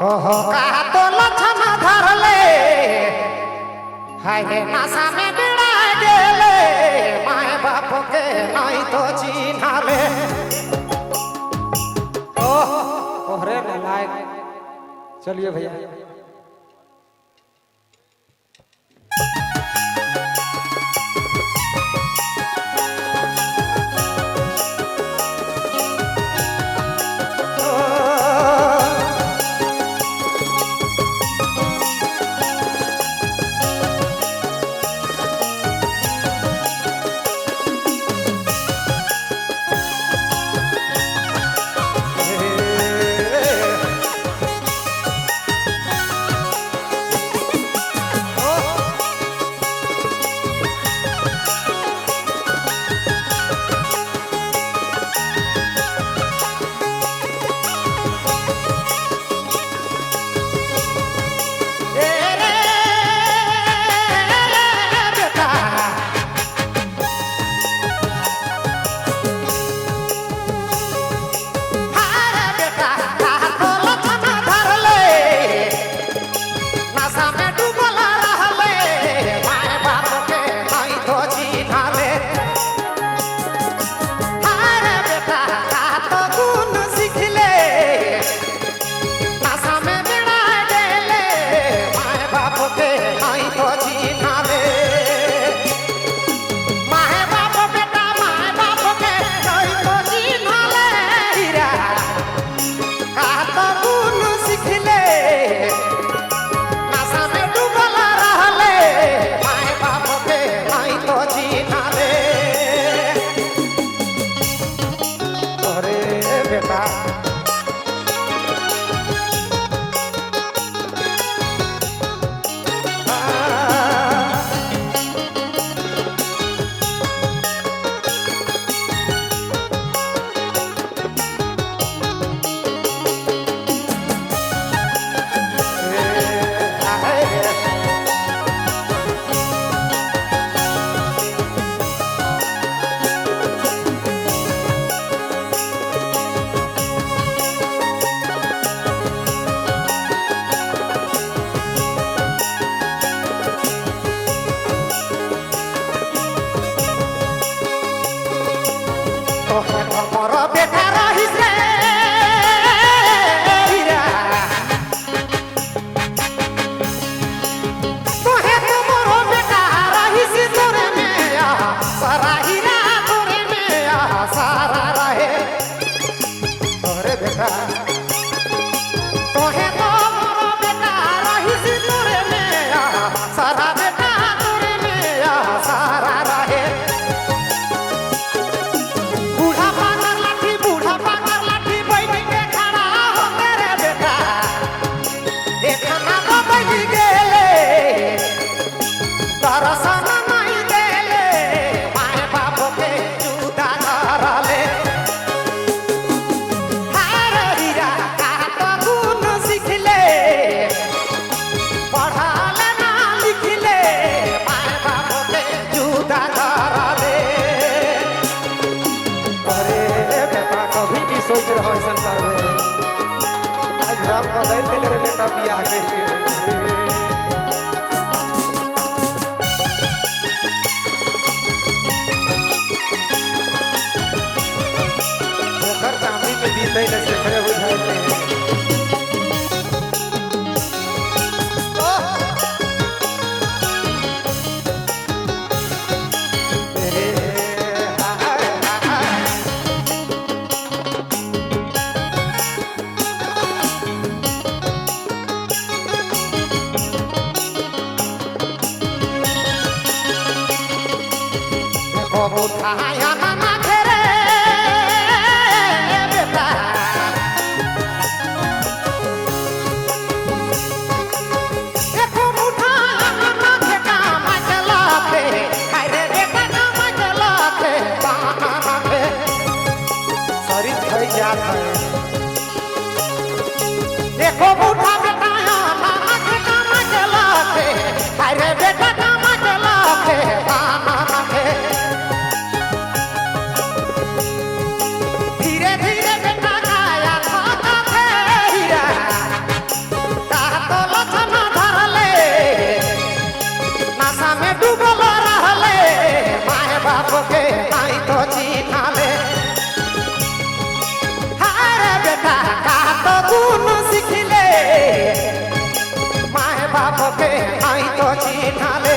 ओहो कहा तो लछन धरले हाय नशा में बिड़ा गेले माय बाप के नहीं तो चिन्हाले ओहरे लायक। चलिए भैया सोच रहा है संसार में आज राम का दैन तेरे बेटा भी आ गए घर चांदी में बीते न से खड़े हो जाते हैं उठाया मामा घेरे बेटा देखो उठाया मामा के काम चला के अरे बेटा काम चला के बाना के सारी थई जात है देखो उठा बेटा मामा के काम चला के अरे बेटा काम चला के बाना के धीरे धीरे बेटा गाया खाता हीरा ঢালে